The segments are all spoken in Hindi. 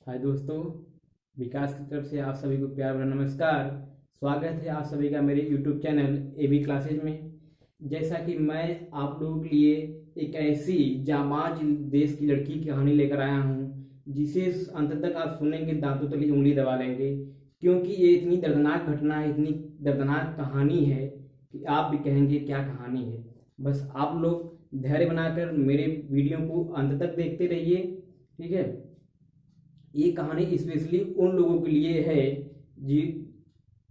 हाय दोस्तों, विकास की तरफ से आप सभी को प्यार भरा नमस्कार। स्वागत है आप सभी का मेरे यूट्यूब चैनल एबी क्लासेज में। जैसा कि मैं आप लोगों के लिए एक ऐसी जाबाज देश की लड़की की कहानी लेकर आया हूँ जिसे अंत तक आप सुनेंगे दांतों तले उंगली दबा लेंगे, क्योंकि ये इतनी दर्दनाक घटना है, इतनी दर्दनाक कहानी है कि आप भी कहेंगे क्या कहानी है। बस आप लोग धैर्य बनाकर मेरे वीडियो को अंत तक देखते रहिए, ठीक है। ये कहानी स्पेशली उन लोगों के लिए है जी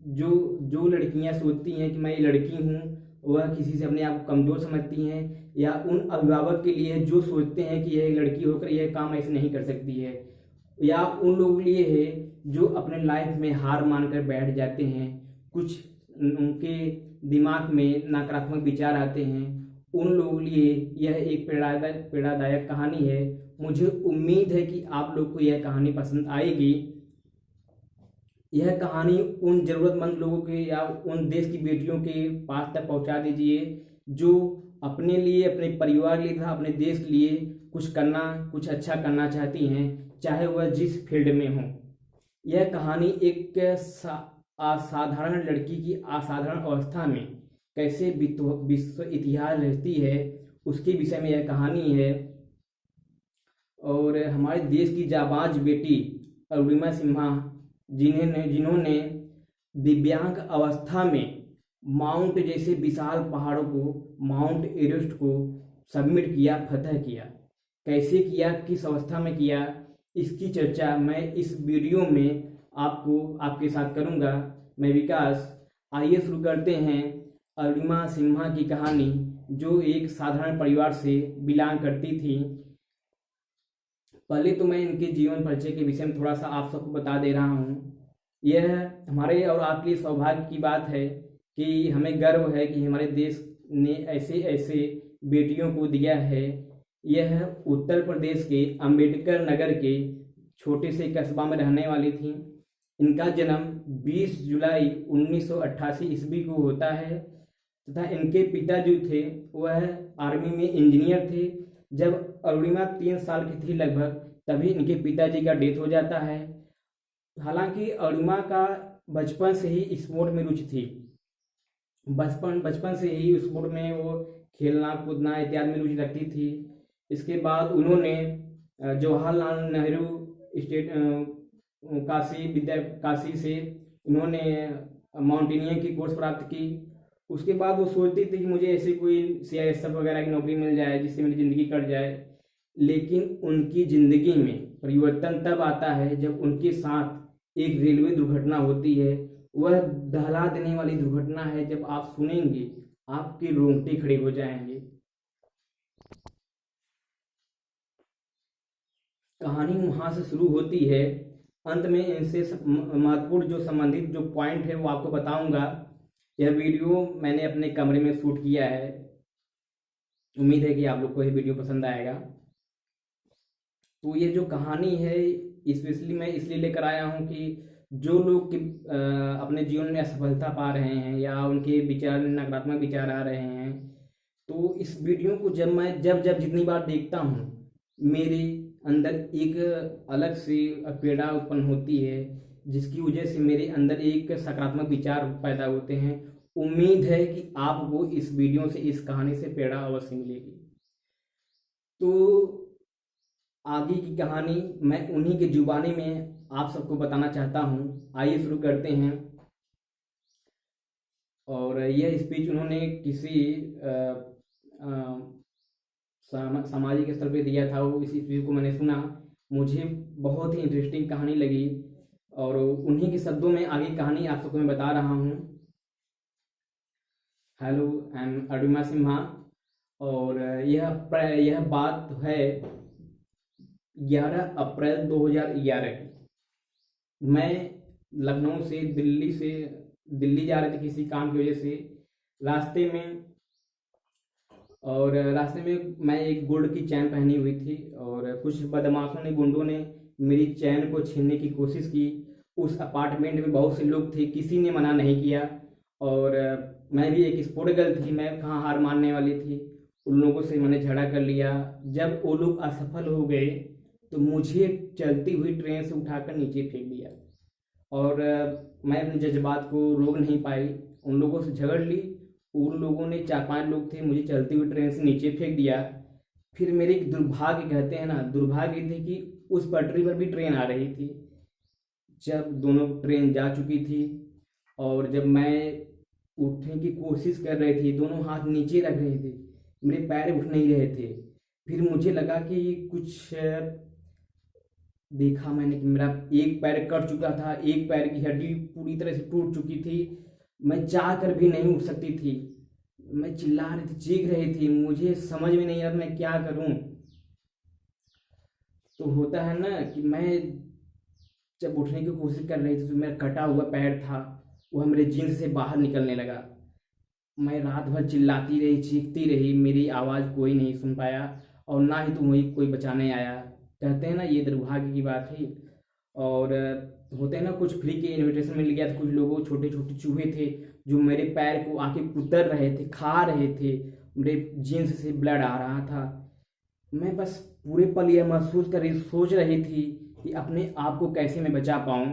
जो जो लड़कियां सोचती हैं कि मैं ये लड़की हूँ, वह किसी से अपने आप को कमज़ोर समझती हैं, या उन अभिभावक के लिए है जो सोचते हैं कि यह लड़की होकर यह काम ऐसे नहीं कर सकती है, या उन लोगों के लिए है जो अपने लाइफ में हार मानकर बैठ जाते हैं, कुछ उनके दिमाग में नकारात्मक विचार आते हैं। उन लोगों के लिए यह एक प्रेरणादायक कहानी है। मुझे उम्मीद है कि आप लोग को यह कहानी पसंद आएगी। यह कहानी उन ज़रूरतमंद लोगों के या उन देश की बेटियों के पास तक पहुंचा दीजिए जो अपने लिए, अपने परिवार के लिए तथा अपने देश के लिए कुछ अच्छा करना चाहती हैं, चाहे वह जिस फील्ड में हो। यह कहानी एक असाधारण लड़की की असाधारण अवस्था में कैसे विश्व इतिहास रहती है उसके विषय में यह कहानी है। और हमारे देश की जाबाज बेटी अरुणिमा सिन्हा जिन्होंने दिव्यांग अवस्था में माउंट जैसे विशाल पहाड़ों को, माउंट एवरेस्ट को सबमिट किया, फतह किया। कैसे किया, किस अवस्था में किया, इसकी चर्चा मैं इस वीडियो में आपके साथ करूंगा। मैं विकास। आइए शुरू करते हैं अरुणिमा सिन्हा की कहानी, जो एक साधारण परिवार से बिलोंग करती थी। पहले तो मैं इनके जीवन परिचय के विषय में थोड़ा सा आप सबको बता दे रहा हूँ। यह हमारे और आपके लिए सौभाग्य की बात है कि हमें गर्व है कि हमारे देश ने ऐसे ऐसे बेटियों को दिया है। यह उत्तर प्रदेश के अंबेडकर नगर के छोटे से कस्बा में रहने वाली थी। इनका जन्म 20 जुलाई 1988 ईस्वी को होता है तथा इनके पिता जो थे वह आर्मी में इंजीनियर थे। जब अरुणिमा 3 साल की थी लगभग, तभी इनके पिताजी का डेथ हो जाता है। हालांकि अरुणिमा का बचपन से ही स्पोर्ट में रुचि थी। बचपन से ही स्पोर्ट में वो खेलना कूदना इत्यादि में रुचि रखती थी। इसके बाद उन्होंने जवाहरलाल नेहरू स्टेट काशी से उन्होंने माउंटेनियरिंग की कोर्स प्राप्त की। उसके बाद वो सोचती थी कि मुझे ऐसी कोई CISF वगैरह की नौकरी मिल जाए जिससे मेरी ज़िंदगी कट जाए। लेकिन उनकी ज़िंदगी में परिवर्तन तब आता है जब उनके साथ एक रेलवे दुर्घटना होती है। वह दहला देने वाली दुर्घटना है, जब आप सुनेंगे आपके रोंगटे खड़े हो जाएंगे। कहानी वहाँ से शुरू होती है। अंत में इनसे महत्वपूर्ण जो संबंधित जो पॉइंट है वो आपको बताऊंगा। यह वीडियो मैंने अपने कमरे में शूट किया है। उम्मीद है कि आप लोग को यह वीडियो पसंद आएगा। तो ये जो कहानी है स्पेशली मैं इसलिए लेकर आया हूँ कि जो लोग अपने जीवन में असफलता पा रहे हैं या उनके विचार में नकारात्मक विचार आ रहे हैं, तो इस वीडियो को जब जितनी बार देखता हूँ मेरे अंदर एक अलग से पीड़ा उत्पन्न होती है, जिसकी वजह से मेरे अंदर एक सकारात्मक विचार पैदा होते हैं। उम्मीद है कि आपको इस वीडियो से, इस कहानी से प्रेरणा अवश्य मिलेगी। तो आगे की कहानी मैं उन्हीं के जुबानी में आप सबको बताना चाहता हूँ। आइए शुरू करते हैं। और यह स्पीच उन्होंने किसी सामाजिक स्तर पे दिया था। वो इस स्पीच को मैंने सुना, मुझे बहुत ही इंटरेस्टिंग कहानी लगी और उन्हीं के शब्दों में आगे कहानी आप सबको मैं बता रहा हूँ। Hello, I am Arunima Sinha. और यह बात है 11 अप्रैल 2011 की। मैं लखनऊ से दिल्ली जा रहे थे किसी काम की वजह से। रास्ते में मैं एक गोल्ड की चैन पहनी हुई थी और कुछ बदमाशों ने, गुंडों ने मेरी चैन को छीनने की कोशिश की। उस अपार्टमेंट में बहुत से लोग थे, किसी ने मना नहीं किया। और मैं भी एक स्पोर्ट गर्ल थी, मैं कहाँ हार मानने वाली थी। उन लोगों से मैंने झगड़ा कर लिया। जब वो लोग असफल हो गए तो मुझे चलती हुई ट्रेन से उठाकर नीचे फेंक दिया। और मैं अपने जज्बात को रोक नहीं पाई, उन लोगों से झगड़ ली। उन लोगों ने 4-5 लोग थे, मुझे चलती हुई ट्रेन से नीचे फेंक दिया। फिर मेरे एक दुर्भाग्य, कहते हैं ना, दुर्भाग्य थे कि उस पटरी पर भी ट्रेन आ रही थी। जब दोनों ट्रेन जा चुकी थी और जब मैं उठने की कोशिश कर रही थी, दोनों हाथ नीचे रख रहे थे, मेरे पैर उठ नहीं रहे थे। फिर मुझे लगा कि कुछ देखा मैंने कि मेरा एक पैर कट चुका था, एक पैर की हड्डी पूरी तरह से टूट चुकी थी, मैं चाह कर भी नहीं उठ सकती थी। मैं चिल्ला रही थी, चीख रही थी, मुझे समझ में नहीं आ रहा मैं क्या करूं। तो होता है ना कि मैं जब उठने की कोशिश कर रही थी तो मेरा कटा हुआ पैर था, वह मेरे जींस से बाहर निकलने लगा। मैं रात भर चिल्लाती रही, चीखती रही, मेरी आवाज़ कोई नहीं सुन पाया और ना ही तो वही कोई बचाने आया। कहते हैं ना, ये दुर्भाग्य की बात थी। और होते हैं ना, कुछ फ्री के इन्विटेशन मिल गया था कुछ लोगों, छोटे छोटे चूहे थे जो मेरे पैर को आके कुतर रहे थे, खा रहे थे, मेरे जीन्स से ब्लड आ रहा था। मैं बस पूरे पल यह महसूस कर रही, सोच रही थी कि अपने आप को कैसे मैं बचा पाऊँ।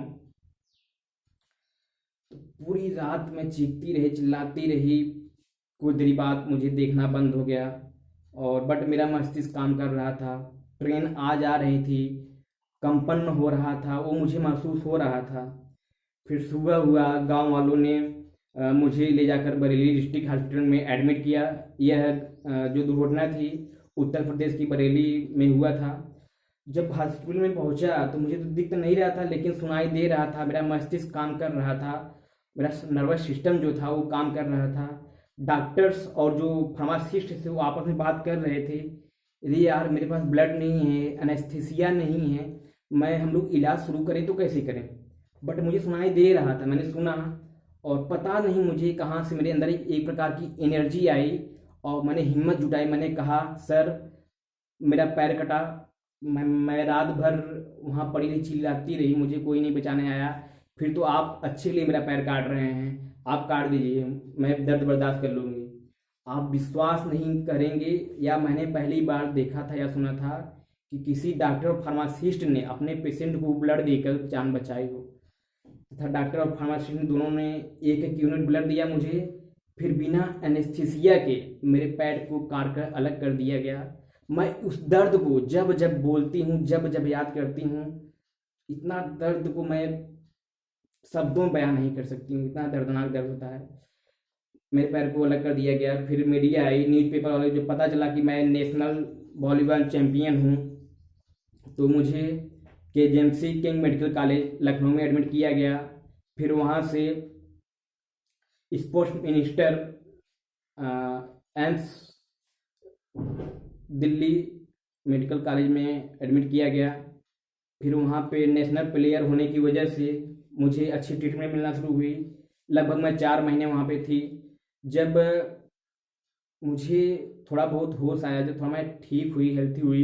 तो पूरी रात मैं चीखती रही, चिल्लाती रही। कुछ देर बाद मुझे देखना बंद हो गया और बट मेरा मस्तिष्क काम कर रहा था। ट्रेन आ जा रही थी, कंपन हो रहा था, वो मुझे महसूस हो रहा था। फिर सुबह हुआ, गांव वालों ने मुझे ले जाकर बरेली डिस्ट्रिक्ट हॉस्पिटल में एडमिट किया। यह जो दुर्घटना थी उत्तर प्रदेश की बरेली में हुआ था। जब हॉस्पिटल में पहुंचा तो मुझे तो दिख तो नहीं रहा था, लेकिन सुनाई दे रहा था, मेरा मस्तिष्क काम कर रहा था, मेरा नर्वस सिस्टम जो था वो काम कर रहा था। डॉक्टर्स और जो फार्मासिस्ट थे वो आपस में बात कर रहे थे, अरे यार मेरे पास ब्लड नहीं है, एनेस्थीसिया नहीं है, हम लोग इलाज शुरू करें तो कैसे करें। बट मुझे सुनाई दे रहा था, मैंने सुना और पता नहीं मुझे कहाँ से मेरे अंदर एक प्रकार की एनर्जी आई और मैंने हिम्मत जुटाई। मैंने कहा, सर मेरा पैर कटा, मैं रात भर वहाँ पड़ी रही, चिल्लाती रही, मुझे कोई नहीं बचाने आया। फिर तो आप अच्छे लिए मेरा पैर काट रहे हैं, आप काट दीजिए, मैं दर्द बर्दाश्त कर लूँगी। आप विश्वास नहीं करेंगे, या मैंने पहली बार देखा था या सुना था कि किसी डॉक्टर और फार्मासिस्ट ने अपने पेशेंट को ब्लड देकर जान बचाई हो। तथा डॉक्टर और फार्मासिस्ट दोनों ने 1-1 यूनिट ब्लड दिया मुझे। फिर बिना एनेस्थीसिया के मेरे पैर को काट कर अलग कर दिया गया। मैं उस दर्द को जब जब बोलती हूँ, जब जब याद करती हूँ, इतना दर्द को मैं शब्दों में बयान नहीं कर सकती हूँ, इतना दर्दनाक दर्द होता है। मेरे पैर को अलग कर दिया गया। फिर मीडिया आई, न्यूज़पेपर वाले, जो पता चला कि मैं नेशनल वॉलीबॉल चैंपियन हूँ, तो मुझे KGMC king medical college Lucknow में एडमिट किया गया। फिर वहाँ से sports minister AIIMS Delhi medical college में एडमिट किया गया। फिर वहाँ पे नेशनल प्लेयर होने की वजह से मुझे अच्छी ट्रीटमेंट मिलना शुरू हुई। लगभग मैं 4 महीने वहाँ पे थी। जब मुझे थोड़ा बहुत होश आया, जब थोड़ा मैं ठीक हुई, हेल्थी हुई,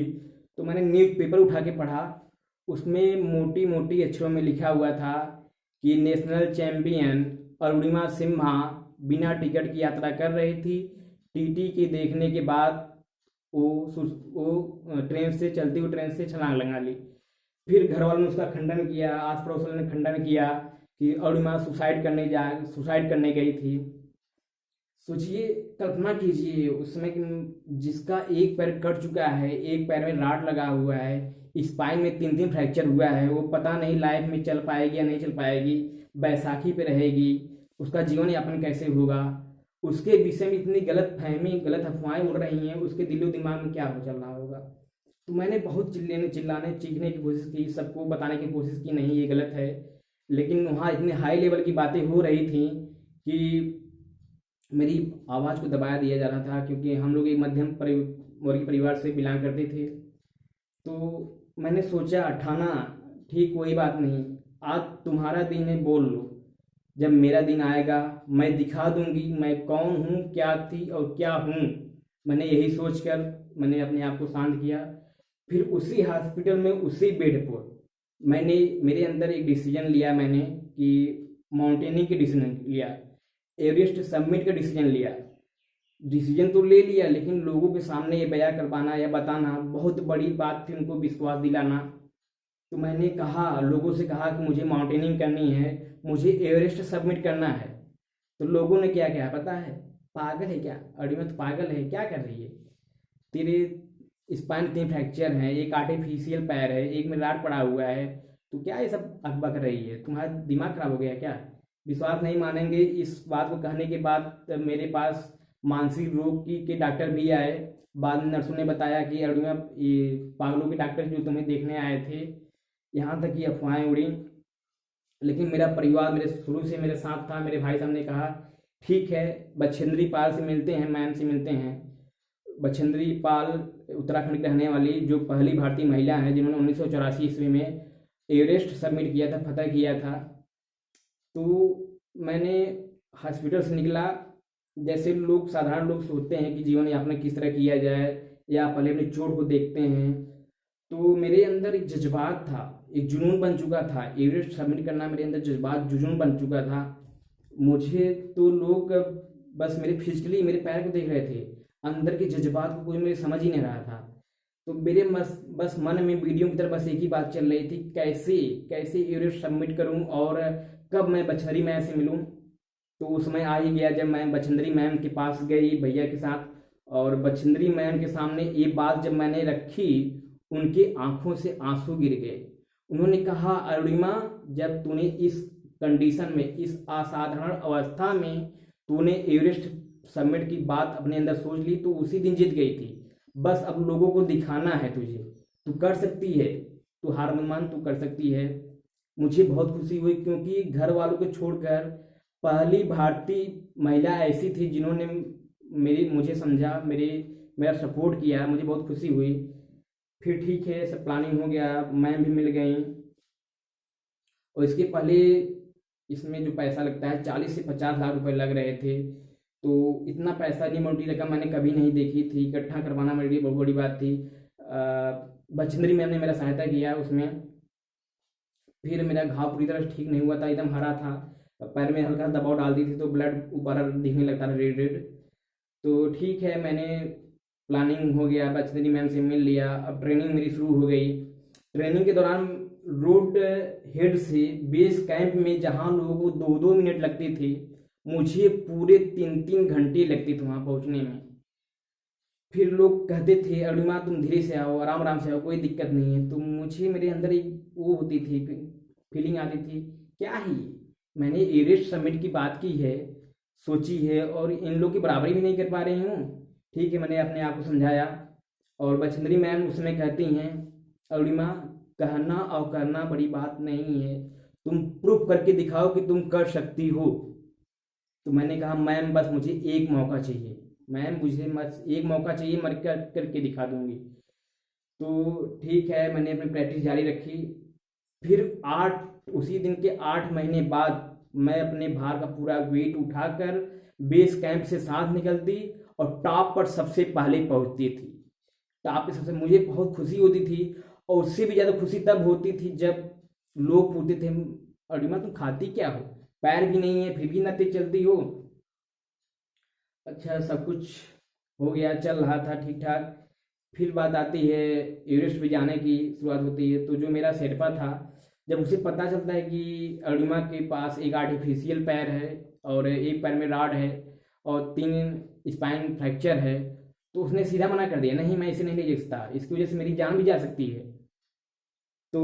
तो मैंने न्यूज़पेपर उठा के पढ़ा। उसमें मोटी मोटी अक्षरों में लिखा हुआ था कि नेशनल चैम्पियन अरुणिमा सिन्हा बिना टिकट की यात्रा कर रही थी। टीटी के देखने के बाद वो ट्रेन से, चलती हुई ट्रेन से छलांग लगा ली। फिर घर वालों ने उसका खंडन किया, आस पड़ोस वालों ने खंडन किया कि अरुणिमा सुसाइड करने गई थी। सोचिए, कल्पना कीजिए उस समय कि जिसका एक पैर कट चुका है, एक पैर में राड लगा हुआ है, स्पाइन में 3-3 फ्रैक्चर हुआ है, वो पता नहीं लाइफ में चल पाएगी या नहीं चल पाएगी, बैसाखी पे रहेगी, उसका जीवन यापन कैसे होगा, उसके विषय में इतनी गलत फहमी, गलत अफवाहें उड़ रही हैं, उसके दिलो दिमाग में क्या हो चल रहा होगा। तो मैंने बहुत चिल्लाने चीखने की कोशिश की, सबको बताने की कोशिश की, नहीं ये गलत है। लेकिन वहाँ इतने हाई लेवल की बातें हो रही थी कि मेरी आवाज़ को दबाया दिया जा रहा था, क्योंकि हम लोग एक मध्यम वर्गीय परिवार से बिलोंग करते थे। तो मैंने सोचा, ठाना, ठीक कोई बात नहीं, आज तुम्हारा दिन है, बोल लो, जब मेरा दिन आएगा मैं दिखा दूंगी मैं कौन हूँ, क्या थी और क्या हूँ। मैंने यही सोचकर मैंने अपने आप को शांत किया। फिर उसी हॉस्पिटल में, उसी बेड पर मैंने, मेरे अंदर एक डिसीजन लिया मैंने कि माउंटेनिंग की डिसीजन लिया, एवरेस्ट सबमिट का डिसीजन लिया। डिसीजन तो ले लिया, लेकिन लोगों के सामने ये बयां कर पाना या बताना बहुत बड़ी बात थी, उनको विश्वास दिलाना। तो मैंने कहा, लोगों से कहा कि मुझे माउंटेनिंग करनी है, मुझे एवरेस्ट सबमिट करना है। तो लोगों ने क्या कहा पता है? पागल है क्या, अड़ी में तो पागल है, क्या कर रही है, तेरे स्पाइन 3 फ्रैक्चर हैं, एक आर्टिफिशियल पैर है, एक में राड पड़ा हुआ है, तो क्या ये सब अखबा कर रही है, तुम्हारा दिमाग खराब हो गया क्या? विश्वास नहीं मानेंगे। इस बात को कहने के बाद मेरे पास मानसिक रोग के डॉक्टर भी आए। बाद में नर्सों ने बताया कि अरुणिमा, ये पागलों के डॉक्टर जो तुम्हें देखने आए थे, यहाँ तक कि अफवाहें उड़ी। लेकिन मेरा परिवार मेरे शुरू से मेरे साथ था। मेरे भाई साहब ने कहा ठीक है, बछेंद्री पाल से मिलते हैं, मैम से मिलते हैं। बछेंद्री पाल उत्तराखंड की रहने वाली जो पहली भारतीय महिला है जिन्होंने 1984 ईस्वी में एवरेस्ट सबमिट किया था, फतह किया था। तो मैंने हॉस्पिटल से निकला, जैसे लोग साधारण लोग सोचते हैं कि जीवन यापन किस तरह किया जाए या पहले अपनी चोट को देखते हैं, तो मेरे अंदर एक जज्बात था, एक जुनून बन चुका था। एवरेस्ट सबमिट करना मेरे अंदर जज्बात जुनून बन चुका था। मुझे तो लोग बस मेरे फिजिकली मेरे पैर को देख रहे थे, अंदर के जज्बात को कोई मेरे समझ ही नहीं रहा था। तो मेरे बस मन में वीडियो की तरफ बस एक ही बात चल रही थी, कैसे कैसे एवरेस्ट सबमिट करूं और कब मैं बछरी मैम से मिलूं। तो उस समय आ ही गया जब मैं बछेंद्री मैम के पास गई भैया के साथ, और बछेंद्री मैम के सामने ये बात जब मैंने रखी, उनके आंखों से आंसू गिर गए। उन्होंने कहा, अरुणिमा, जब तूने इस कंडीशन में, इस असाधारण अवस्था में तूने एवरेस्ट सबमिट की बात अपने अंदर सोच ली तो उसी दिन जीत गई थी। बस अब लोगों को दिखाना है तुझे, तू कर सकती है, तू हार मत मान, तू कर सकती है। मुझे बहुत खुशी हुई क्योंकि घर वालों को छोड़कर पहली भारतीय महिला ऐसी थी जिन्होंने मुझे समझा, मेरा सपोर्ट किया। मुझे बहुत खुशी हुई। फिर ठीक है, सब प्लानिंग हो गया, मैम भी मिल गई। और इसके पहले इसमें जो पैसा लगता है 40 से 50 लाख रुपए लग रहे थे। तो इतना पैसा नहीं, मोटी रकम मैंने कभी नहीं देखी थी। इकट्ठा करवाना मेरे लिए बहुत बड़ी बात थी। बछेंद्री मैम ने मेरा सहायता किया उसमें। फिर मेरा घाव पूरी तरह ठीक नहीं हुआ था, एकदम हरा था, पैर में हल्का दबाव डाल दी थी तो ब्लड ऊपर दिखने लगता था, रेड रेड। तो ठीक है, मैंने प्लानिंग हो गया, बछेंद्री मैम से मिल लिया। अब ट्रेनिंग मेरी शुरू हो गई। ट्रेनिंग के दौरान रोड हेड से बेस कैंप में जहाँ लोगों को 2-2 मिनट लगते थे, मुझे पूरे 3-3 घंटे लगते थे वहाँ पहुँचने में। फिर लोग कहते थे, अरुणिमा तुम धीरे से आओ, आराम आराम से आओ, कोई दिक्कत नहीं है। तो मुझे मेरे अंदर एक वो होती थी, फीलिंग आती थी, क्या ही मैंने एवरेस्ट समिट की बात की है, सोची है, और इन लोग की बराबरी भी नहीं कर पा रही हूँ। ठीक है, मैंने अपने आप को समझाया। और बछेंद्री मैम उसमें कहती हैं, अरुणिमा, कहना और करना बड़ी बात नहीं है, तुम प्रूफ करके दिखाओ कि तुम कर सकती हो। तो मैंने कहा, मैम बस मुझे एक मौका चाहिए, मैम मुझे बस एक मौका चाहिए, मैं करके दिखा दूंगी। तो ठीक है, मैंने अपनी प्रैक्टिस जारी रखी। फिर उसी दिन के 8 महीने बाद मैं अपने भार का पूरा वेट उठाकर बेस कैंप से साथ निकलती और टॉप पर सबसे पहले पहुंचती थी। टॉप पे सबसे मुझे बहुत खुशी होती थी, और उससे भी ज़्यादा खुशी तब होती थी जब लोग पूछते थे, अरुणिमा तुम खाती क्या हो, पैर भी नहीं है फिर भी ना तेज चलती हो। अच्छा, सब कुछ हो गया, चल रहा था ठीक ठाक। फिर बात आती है एवरेस्ट पे जाने की, शुरुआत होती है। तो जो मेरा शेरपा था, जब उसे पता चलता है कि अरुणिमा के पास एक आर्टिफिशियल पैर है और एक पैर में राड है और 3 स्पाइन फ्रैक्चर है, तो उसने सीधा मना कर दिया, नहीं मैं इसे नहीं ले सकता, इसकी वजह से मेरी जान भी जा सकती है। तो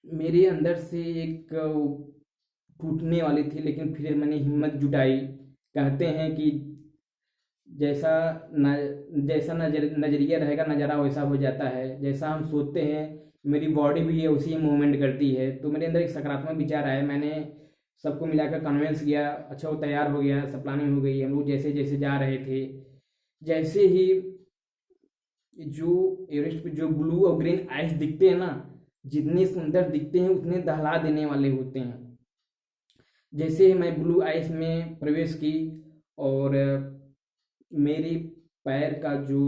मेरे अंदर से एक टूटने वाली थी, लेकिन फिर मैंने हिम्मत जुटाई। कहते हैं कि जैसा नजरिया रहेगा नज़ारा वैसा हो जाता है। जैसा हम सोचते हैं मेरी बॉडी भी है उसी मूवमेंट करती है। तो मेरे अंदर एक सकारात्मक विचार आया, मैंने सबको मिलाकर कन्विंस किया। अच्छा, वो तैयार हो गया, सब प्लानिंग हो गई। हम लोग जैसे जैसे जा रहे थे, जैसे ही जो एवरेस्ट पे जो ब्लू और ग्रीन आइस दिखते हैं ना, जितने सुंदर दिखते हैं उतने दहला देने वाले होते हैं। जैसे ही मैं ब्लू आइस में प्रवेश की और मेरे पैर का जो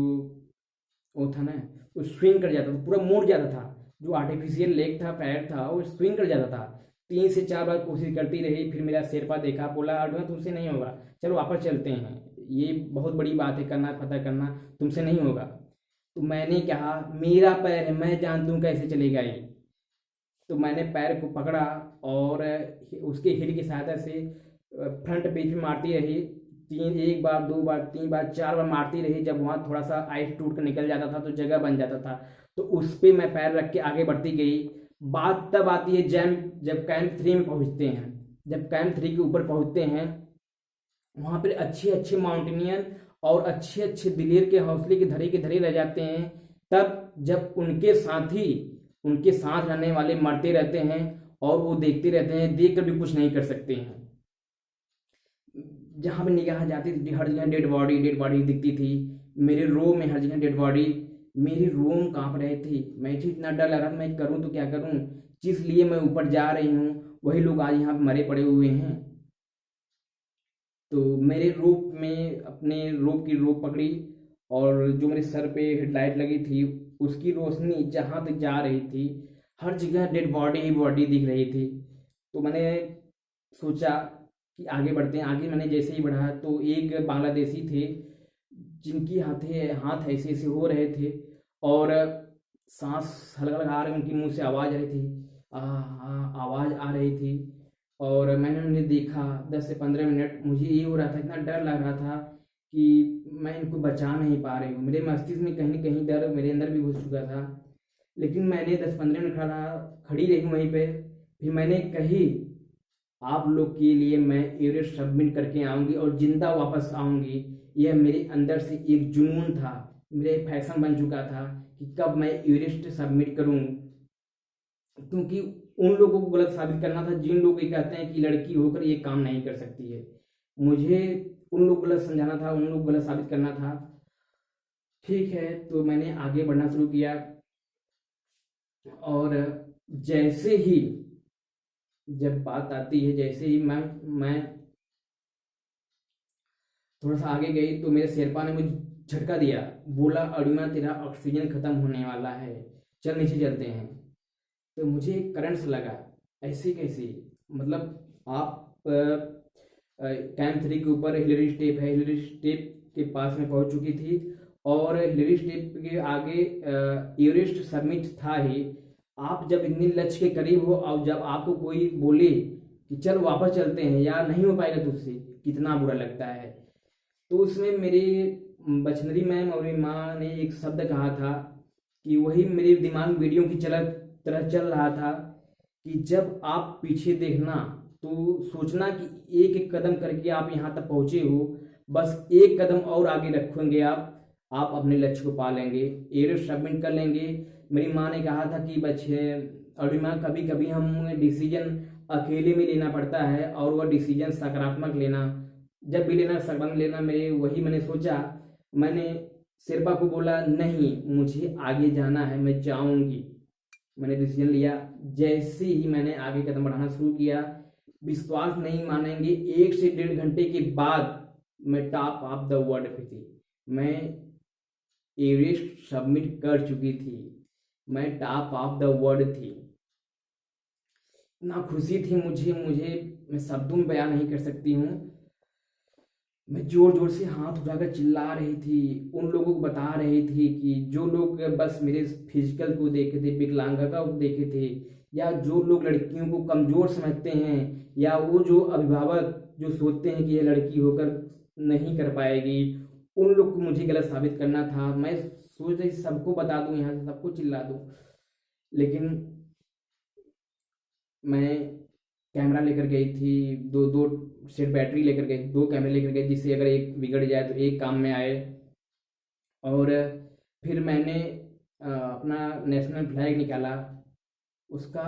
वो था ना, वो स्विंग कर जाता था, पूरा मुड़ जाता था। जो आर्टिफिशियल लेग था, पैर था, वो स्विंग कर जाता था। 3 से 4 बार कोशिश करती रही। फिर मेरा शेरपा देखा, बोला, अरुणा तुमसे नहीं होगा, चलो वापस चलते हैं, ये बहुत बड़ी बात है, करना पता करना तुमसे नहीं होगा। तो मैंने कहा मेरा पैर है, मैं जानता हूँ कैसे चलेगा ये। तो मैंने पैर को पकड़ा और उसके हील की सहायता से फ्रंट पेज पे मारती रही। एक बार, दो बार, तीन बार, चार बार मारती रही। जब वहाँ थोड़ा सा आइस टूट कर निकल जाता था तो जगह बन जाता था, तो उस पर मैं पैर रख के आगे बढ़ती गई। बात तब आती है जब कैंप 3 में पहुँचते हैं। जब कैंप 3 के ऊपर पहुँचते हैं, वहाँ पर अच्छे अच्छे माउंटेनियन और अच्छे अच्छे दिलेर के हौसले के धरे रह जाते हैं। तब जब उनके साथ रहने वाले मरते रहते हैं और वो देखते रहते हैं, देख कर भी कुछ नहीं कर सकते हैं। जहाँ भी निगाह जाती थी हर जगह डेड बॉडी दिखती थी। मेरे रो में हर जगह डेड बॉडी, मेरी रोम कांप रहे थे। मुझे इतना डर लग रहा था, मैं करूँ तो क्या करूँ। जिस लिए मैं ऊपर जा रही हूँ वही लोग आज यहाँ पे मरे पड़े हुए हैं। तो मेरे रोप में अपने रोप की रोप पकड़ी और जो मेरे सर पे हेडलाइट लगी थी उसकी रोशनी जहाँ तक जा रही थी, हर जगह डेड बॉडी ही बॉडी दिख रही थी। तो मैंने सोचा कि आगे बढ़ते हैं। आगे मैंने जैसे ही बढ़ा तो एक बांग्लादेशी थे जिनकी हाथ ऐसे ऐसे हो रहे थे और सांस हल्का हल्का आ रही, उनकी मुंह से आवाज़ आ रही थी, आवाज़ आ रही थी। और मैंने उन्हें देखा 10 से 15 मिनट। मुझे ये हो रहा था, इतना डर लग रहा था कि मैं इनको बचा नहीं पा रही हूँ। मेरे मस्तिष्क में कहीं न कहीं डर मेरे अंदर भी घुस चुका था। लेकिन मैंने 10-15 मिनट खड़ी रही वहीं पे। फिर मैंने कही आप लोग के लिए मैं एवरेस्ट सबमिट करके आऊँगी और ज़िंदा वापस आऊँगी। यह मेरे अंदर से एक जुनून था, मेरे फैशन बन चुका था कि कब मैं एवरेस्ट सबमिट करूँ। क्योंकि उन लोगों को गलत साबित करना था जिन लोग ये कहते हैं कि लड़की होकर ये काम नहीं कर सकती है। मुझे उन लोग गलत समझाना था, उन लोग गलत साबित करना था। ठीक है, तो मैंने आगे बढ़ना शुरू किया और जैसे ही जब बात आती है, जैसे ही मैं थोड़ा सा आगे गई तो मेरे शेरपा ने मुझे झटका दिया, बोला अरुणा तेरा ऑक्सीजन खत्म होने वाला है, चल नीचे चलते हैं। तो मुझे करंट से लगा, ऐसे कैसे, मतलब आप कैंप 3 के ऊपर हिलरी स्टेप है, हिलरी स्टेप के पास में पहुंच चुकी थी और हिलरी स्टेप के आगे एवरेस्ट समिट था ही। आप जब इतनी लक्ष्य के करीब हो और जब आपको कोई बोले कि चल वापस चलते हैं या नहीं हो पाएगा तुझसे, कितना बुरा लगता है। तो उसमें मेरे बचनरी मैम और मेरी माँ ने एक शब्द कहा था कि वही मेरे दिमाग में वीडियो की तरह चल रहा था कि जब आप पीछे देखना तो सोचना कि एक एक कदम करके आप यहाँ तक पहुँचे हो, बस एक कदम और आगे रखेंगे आप अपने लक्ष्य को पा लेंगे, एवरेस्ट सबमिट कर लेंगे। मेरी माँ ने कहा था कि बच्चे अरुणिमा, कभी कभी हम डिसीजन अकेले में लेना पड़ता है और वह डिसीजन सकारात्मक लेना, जब भी लेना सकारात्मक लेना। मैंने सोचा, मैंने शेरपा को बोला नहीं मुझे आगे जाना है, मैं जाऊंगी। मैंने डिसीजन लिया। जैसे ही मैंने आगे कदम बढ़ाना शुरू किया, विश्वास नहीं मानेंगे, 1 से 1.5 घंटे के बाद मैं टॉप ऑफ द वर्ल्ड पे थी। मैं एवरेस्ट सबमिट कर चुकी थी, मैं टॉप ऑफ द वर्ल्ड थी। इतना खुशी थी मुझे मैं शब्दों में बयान नहीं कर सकती हूँ। मैं जोर जोर से हाथ उठाकर चिल्ला रही थी, उन लोगों को बता रही थी कि जो लोग बस मेरे फिजिकल को देखे थे, विकलांगता को देखे थे, या जो लोग लड़कियों को कमज़ोर समझते हैं, या वो जो अभिभावक जो सोचते हैं कि यह लड़की होकर नहीं कर पाएगी, उन लोग को मुझे गलत साबित करना था। मैं सोच रही सबको बता दूं, यहाँ से सबको चिल्ला दूं, लेकिन मैं कैमरा लेकर गई थी, दो सेट बैटरी लेकर गई, 2 कैमरे लेकर गई, जिससे अगर एक बिगड़ जाए तो एक काम में आए। और फिर मैंने अपना नेशनल फ्लैग निकाला। उसका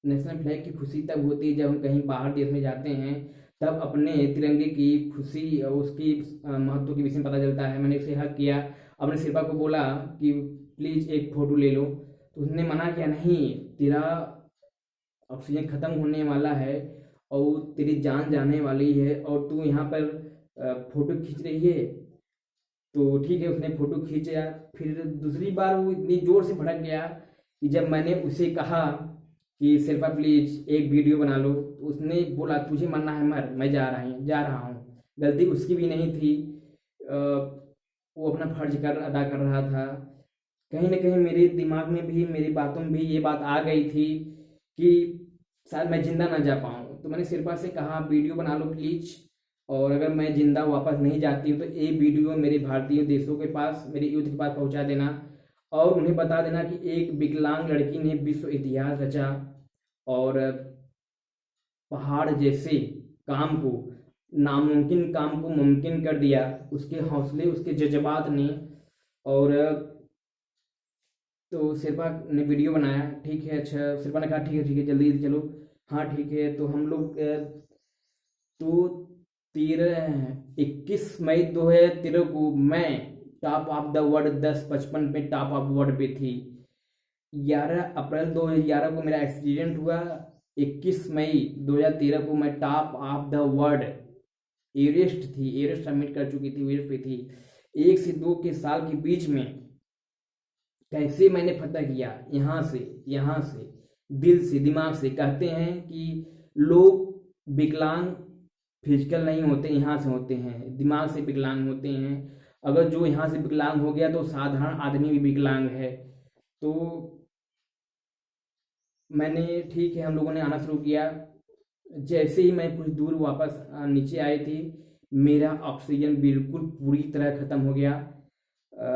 नेशनल फ्लैग की खुशी तब होती है जब हम कहीं बाहर देश में जाते हैं, तब अपने तिरंगे की खुशी और उसकी महत्व के विषय में पता चलता है। मैंने उसे हक किया, अपने शिल्पा को बोला कि प्लीज़ एक फ़ोटो ले लो, तो उसने मना किया, नहीं तेरा ऑक्सीजन ख़त्म होने वाला है और तेरी जान जाने वाली है और तू यहाँ पर फ़ोटो खींच रही है। तो ठीक है, उसने फ़ोटो खींचा। फिर दूसरी बार वो इतनी ज़ोर से भड़क गया कि जब मैंने उसे कहा कि शिल्पा प्लीज़ एक वीडियो बना लो, तो उसने बोला तुझे मरना है मर, मैं जा रहा हूँ, गलती उसकी भी नहीं थी। वो अपना फर्ज अदा कर रहा था। कहीं ना कहीं मेरे दिमाग में भी, मेरी बातों में भी ये बात आ गई थी कि शायद मैं जिंदा ना जा पाऊँ। तो मैंने शिल्पा से कहा वीडियो बना लो प्लीज, और अगर मैं जिंदा वापस नहीं जाती हूँ तो ये वीडियो मेरे भारतीय देशों के पास, मेरे युद्ध के पास पहुंचा देना, और उन्हें बता देना कि एक विकलांग लड़की ने विश्व इतिहास रचा और पहाड़ जैसे काम को, नामुमकिन काम को मुमकिन कर दिया, उसके हौसले, उसके जज्बात ने। और तो शिल्पा ने वीडियो बनाया, ठीक है, अच्छा। शिल्पा ने कहा ठीक है जल्दी चलो। हाँ ठीक है। तो हम लोग तो 21 मई 2013 को मैं टॉप ऑफ द वर्ल्ड 10-55 पे टॉप ऑफ वर्ल्ड पे थी। 11 अप्रैल 2011 को मेरा एक्सीडेंट हुआ। 21 मई 2013 को मैं top of the world Everest थी, एवरेस्ट सबमिट कर चुकी थी, एवरेस्ट पे थी। 1 से 2 के साल के बीच में कैसे मैंने फतह किया, यहाँ से दिल से, दिमाग से। कहते हैं कि लोग विकलांग फिजिकल नहीं होते, यहाँ से होते हैं, दिमाग से विकलांग होते हैं। अगर जो यहाँ से विकलांग हो गया तो साधारण आदमी भी विकलांग है। तो मैंने, ठीक है, हम लोगों ने आना शुरू किया। जैसे ही मैं कुछ दूर वापस नीचे आई थी, मेरा ऑक्सीजन बिल्कुल पूरी तरह ख़त्म हो गया।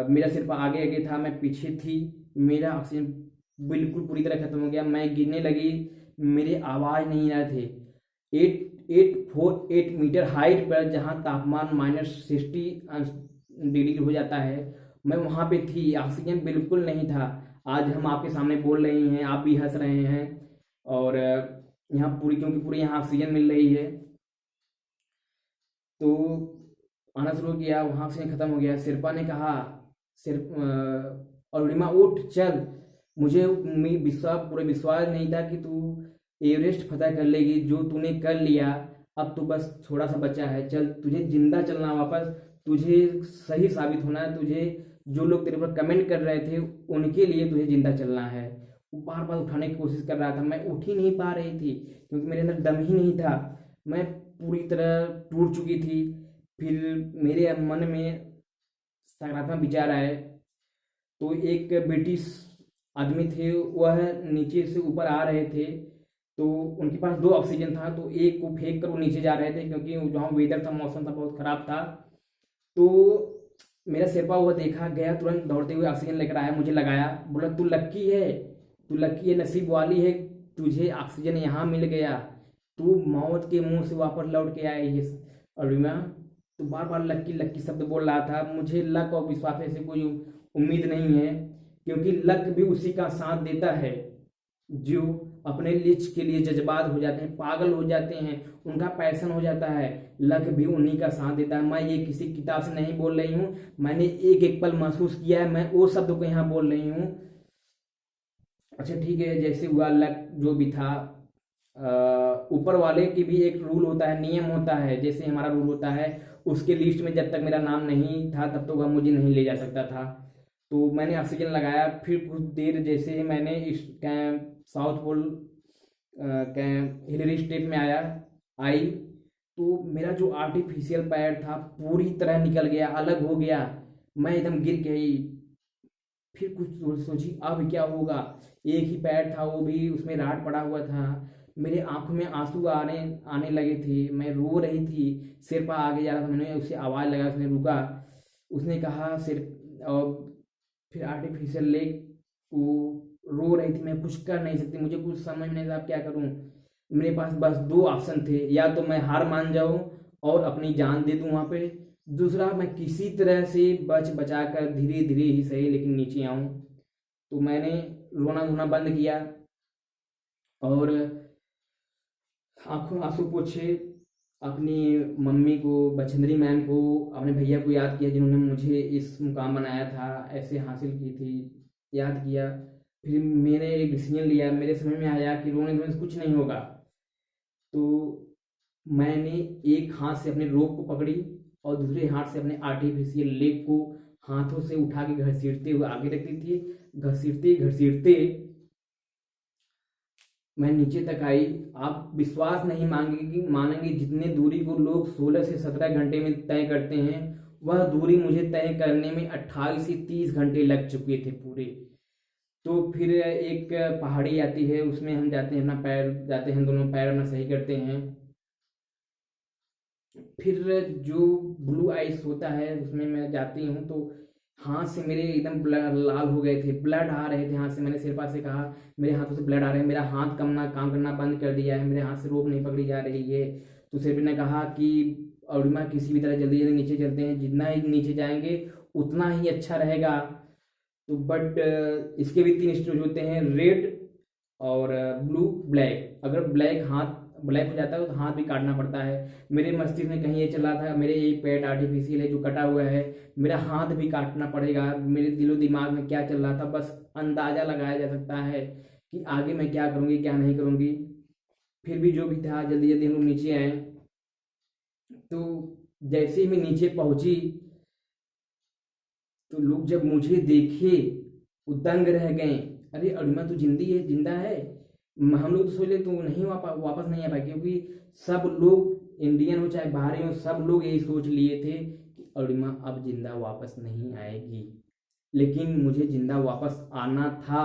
मेरा सिर्फ आगे आगे था, मैं पीछे थी। मेरा ऑक्सीजन बिल्कुल पूरी तरह ख़त्म हो गया। मैं गिरने लगी, मेरे आवाज़ नहीं आ रहे थे। 848 मीटर हाइट पर, जहाँ तापमान -60 डिग्री हो जाता है, मैं वहाँ पे थी। ऑक्सीजन बिल्कुल नहीं था। आज हम आपके सामने बोल रहे हैं, आप भी हंस रहे हैं, और यहाँ पूरी, क्योंकि पूरी यहाँ ऑक्सीजन मिल रही है। तो आना शुरू किया, वहाँ से ख़त्म हो गया। शिल्पा ने कहा, अरुणिमा उठ चल। मुझे पूरा विश्वास नहीं था कि तू एवरेस्ट फतह कर लेगी। जो तूने कर लिया, अब तो बस थोड़ा सा बचा है। चल, तुझे जिंदा चलना वापस, तुझे सही साबित होना है। तुझे, जो लोग तेरे पर कमेंट कर रहे थे, उनके लिए तुझे जिंदा चलना है। वो बार बार उठाने की कोशिश कर रहा था, मैं उठ ही नहीं पा रही थी, क्योंकि मेरे अंदर दम ही नहीं था। मैं पूरी तरह टूट चुकी थी। फिर मेरे मन में सकारात्मक विचार आए। तो एक ब्रिटिश आदमी थे, वह नीचे से ऊपर आ रहे थे। तो उनके पास 2 ऑक्सीजन था, तो एक को फेंक कर वो नीचे जा रहे थे, क्योंकि जहाँ वेदर था, मौसम था, बहुत ख़राब था। तो मेरा शेरपा हुआ देखा, गया तुरंत दौड़ते हुए ऑक्सीजन लेकर आया, मुझे लगाया, बोला तू लक्की है, तू लक्की है, नसीब वाली है, तुझे ऑक्सीजन यहाँ मिल गया, तू मौत के मुंह से वापस लौट के आई है अरुणिमा। तो बार बार लक्की लक्की शब्द बोल रहा था। मुझे लक और विश्वास से कोई उम्मीद नहीं है, क्योंकि लक भी उसी का साथ देता है जो अपने लिच के लिए जज्बात हो जाते हैं, पागल हो जाते हैं, उनका पैशन हो जाता है। लक भी उन्हीं का साथ देता है। मैं ये किसी किताब से नहीं बोल रही हूँ, मैंने एक एक पल महसूस किया है, मैं वो शब्द को यहाँ बोल रही हूँ। अच्छा ठीक है, जैसे हुआ, लक जो भी था, ऊपर वाले की भी एक रूल होता है, नियम होता है। जैसे हमारा रूल होता है, उसके लिस्ट में जब तक मेरा नाम नहीं था, तब तो वह मुझे नहीं ले जा सकता था। तो मैंने ऑक्सीजन लगाया। फिर कुछ देर जैसे मैंने इस साउथ पोल हिलरी स्टेट में आई, तो मेरा जो आर्टिफिशियल पैर था पूरी तरह निकल गया, अलग हो गया। मैं एकदम गिर गई। फिर कुछ सोची अब क्या होगा। एक ही पैर था, वो भी उसमें राड पड़ा हुआ था। मेरे आंखों में आंसू आने आने लगे थे, मैं रो रही थी। शेरपा आगे जा रहा था, मैंने उसे आवाज़ लगा, उसने रुका। उसने कहा सिर, और फिर आर्टिफिशियल लेग को रो रही थी, मैं कुछ कर नहीं सकती, मुझे कुछ समझ में नहीं था क्या करूं। मेरे पास बस 2 ऑप्शन थे, या तो मैं हार मान जाऊं और अपनी जान दे दूं वहां पे, दूसरा मैं किसी तरह से बचा कर धीरे धीरे ही सही लेकिन नीचे आऊं। तो मैंने रोना धोना बंद किया और आंखों आंसू पोछे, अपनी मम्मी को, बछंदरी मैम को, अपने भैया को याद किया जिन्होंने मुझे इस मुकाम बनाया था, ऐसे हासिल की थी, याद किया। फिर मैंने एक डिसीजन लिया, मेरे समझ में आया कि रोने धोने से कुछ नहीं होगा। तो मैंने एक हाथ से अपने रोप को पकड़ी और दूसरे हाथ से अपने आर्टिफिशियल लेग को हाथों से उठा के घसीटते हुए आगे रखती थी। घसीटते घसीटते मैं नीचे तक आई। आप विश्वास नहीं मानेंगे जितने दूरी को लोग 16 से 17 घंटे में तय करते हैं, वह दूरी मुझे तय करने में 28 से 30 घंटे लग चुके थे पूरे। तो फिर एक पहाड़ी आती है, उसमें हम जाते हैं, अपना पैर जाते हैं, दोनों पैर अपना सही करते हैं। फिर जो ब्लू आइस होता है उसमें मैं जाती हूँ, तो हाथ से मेरे एकदम लाल हो गए थे, ब्लड आ रहे थे हाथ से। मैंने शेरपा से कहा मेरे हाथों से ब्लड आ रहे हैं, मेरा हाथ काम करना बंद कर दिया है, मेरे हाथ से रोप नहीं पकड़ी जा रही है। तो शेरपा ने कहा कि अरुणिमा किसी भी तरह जल्दी जल्दी नीचे चलते हैं, जितना ही नीचे जाएंगे उतना ही अच्छा रहेगा। तो बट इसके भी 3 स्टेज होते हैं, रेड और ब्लू ब्लैक। अगर ब्लैक हो जाता है तो हाथ भी काटना पड़ता है। मेरे मस्तिष्क में कहीं ये चला था, मेरे ये पेट आर्टिफिशियल है जो कटा हुआ है, मेरा हाथ भी काटना पड़ेगा। मेरे दिलो दिमाग में क्या चल रहा था बस अंदाजा लगाया जा सकता है कि आगे मैं क्या करूँगी क्या नहीं करूँगी। फिर भी जो भी था जल्दी जल्दी हम लोग नीचे आए। तो जैसे ही मैं नीचे पहुंची तो लोग जब मुझे देखे वो दंग रह गए, अरे अरुणिमा तू जिंदा है। हम लोग तो सोच ले तू नहीं वापस नहीं आ पाए, क्योंकि सब लोग इंडियन हो चाहे बाहरी हो, सब लोग यही सोच लिए थे कि अरुणिमा अब जिंदा वापस नहीं आएगी। लेकिन मुझे जिंदा वापस आना था,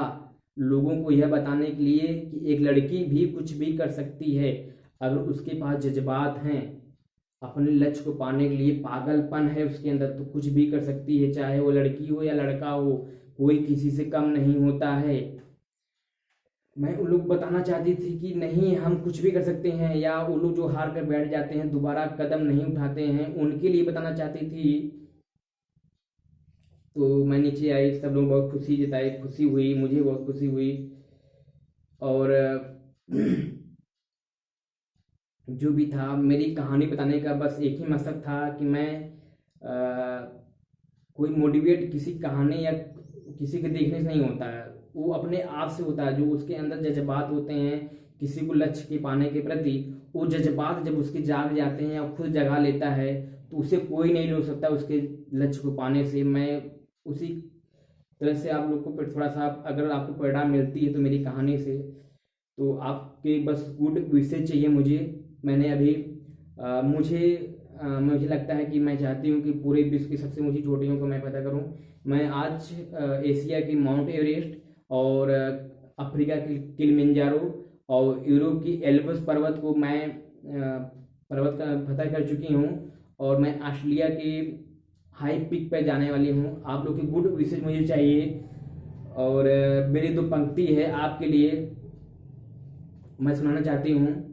लोगों को यह बताने के लिए कि एक लड़की भी कुछ भी कर सकती है अगर उसके पास जज्बात हैं, अपने लक्ष्य को पाने के लिए पागलपन है उसके अंदर, तो कुछ भी कर सकती है। चाहे वो लड़की हो या लड़का हो, कोई किसी से कम नहीं होता है। मैं उन लोग को बताना चाहती थी कि नहीं हम कुछ भी कर सकते हैं, या वो लोग जो हार कर बैठ जाते हैं दोबारा कदम नहीं उठाते हैं, उनके लिए बताना चाहती थी। तो मैं नीचे आई, सब लोग बहुत खुशी जताई, खुशी हुई, मुझे बहुत खुशी हुई। और जो भी था मेरी कहानी बताने का बस एक ही मकसद था कि मैं कोई मोटिवेट किसी कहानी या किसी के देखने से नहीं होता है, वो अपने आप से होता है। जो उसके अंदर जज्बात होते हैं किसी को लक्ष्य के पाने के प्रति, वो जज्बात जब उसके जाग जाते हैं या खुद जगा लेता है तो उसे कोई नहीं रोक सकता उसके लक्ष्य को पाने से। मैं उसी तरह से आप लोग को थोड़ा सा, अगर आपको परिणाम मिलती है तो मेरी कहानी से, तो आपके बस गुड विशेष चाहिए मुझे। मैंने अभी मुझे लगता है कि मैं चाहती हूँ कि पूरे विश्व की सबसे ऊंची चोटियों को मैं पता करूँ। मैं आज एशिया की माउंट एवरेस्ट और अफ्रीका की किलिमंजारो और यूरोप की एल्ब्स पर्वत को मैं पर्वत का फतह कर चुकी हूँ, और मैं ऑस्ट्रेलिया के हाई पीक पर जाने वाली हूँ। आप लोग की गुड विशेष मुझे चाहिए। और मेरी 2 पंक्ति है आपके लिए, मैं सुनाना चाहती हूँ।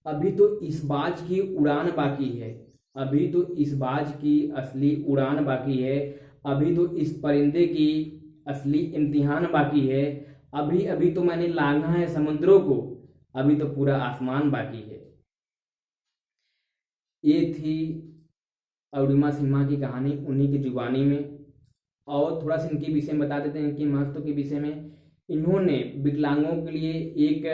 अभी तो इस बाज की उड़ान बाकी है, अभी तो इस बाज की असली उड़ान बाकी है, अभी तो इस परिंदे की असली इम्तिहान बाकी है, अभी अभी तो मैंने लांघा है समुद्रों को, अभी तो पूरा आसमान बाकी है। ये थी अरुणिमा सिन्हा की कहानी उन्हीं की जुबानी में। और थोड़ा सा इनके विषय में बता देते हैं, इनके महत्व के विषय में। इन्होंने विकलांगों के लिए एक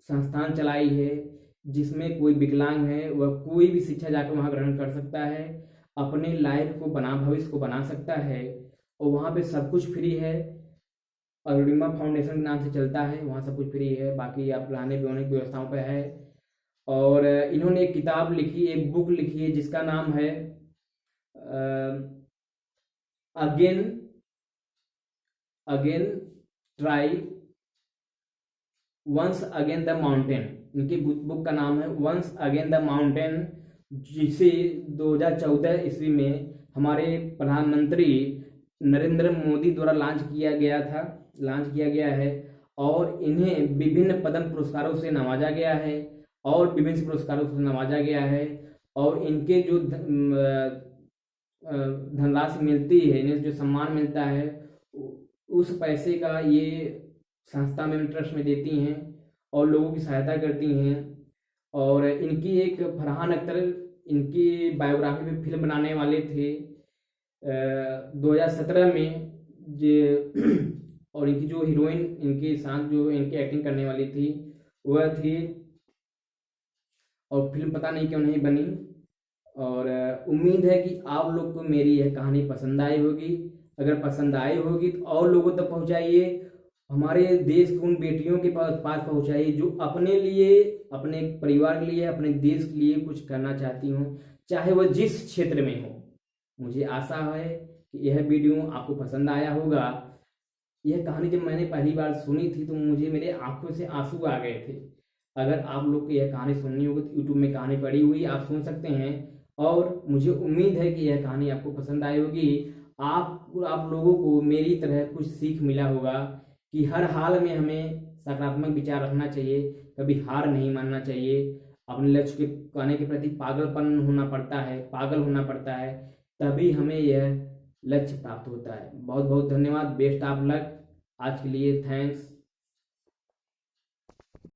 संस्थान चलाई है, जिसमें कोई विकलांग है वह कोई भी शिक्षा जाकर वहाँ ग्रहण कर सकता है, अपने लाइफ को भविष्य को बना सकता है, और वहाँ पे सब कुछ फ्री है। अरुणिमा फाउंडेशन के नाम से चलता है, वहाँ सब कुछ फ्री है, बाकी आप रहने पीने की व्यवस्थाओं पर है। और इन्होंने एक किताब लिखी, एक बुक लिखी है जिसका नाम है again try once again the mountain. इनकी बुक का नाम है वंस अगेन द माउंटेन, जिसे 2014 ईस्वी में हमारे प्रधानमंत्री नरेंद्र मोदी द्वारा लॉन्च किया गया है। और इन्हें विभिन्न पद्म पुरस्कारों से नवाजा गया है, और विभिन्न पुरस्कारों से नवाजा गया है। और इनके जो धनराशि मिलती है, इन्हें जो सम्मान मिलता है, उस पैसे का ये संस्था में ट्रस्ट में देती हैं और लोगों की सहायता करती हैं। और इनकी एक फरहान अख्तर इनकी बायोग्राफी में फिल्म बनाने वाले थे 2017 में और इनकी जो हीरोइन इनके साथ जो इनकी एक्टिंग करने वाली थी वह थी, और फिल्म पता नहीं क्यों नहीं बनी। और उम्मीद है कि आप लोग को मेरी यह कहानी पसंद आई होगी। अगर पसंद आई होगी तो और लोगों तक पहुंचाइए, हमारे देश की उन बेटियों के पास पहुंचाइए जो अपने लिए, अपने परिवार के लिए, अपने देश के लिए कुछ करना चाहती हूँ, चाहे वह जिस क्षेत्र में हो। मुझे आशा है कि यह वीडियो आपको पसंद आया होगा। यह कहानी जब मैंने पहली बार सुनी थी तो मुझे, मेरे आंखों से आंसू आ गए थे। अगर आप लोग को यह कहानी सुननी होगी तो यूट्यूब में कहानी पड़ी हुई आप सुन सकते हैं, और मुझे उम्मीद है कि यह कहानी आपको पसंद आई होगी। आप लोगों को मेरी तरह कुछ सीख मिला होगा कि हर हाल में हमें सकारात्मक विचार रखना चाहिए, कभी हार नहीं मानना चाहिए। अपने लक्ष्य के पाने के प्रति पागल होना पड़ता है, तभी हमें यह लक्ष्य प्राप्त होता है। बहुत बहुत धन्यवाद, बेस्ट ऑफ लक। आज के लिए थैंक्स।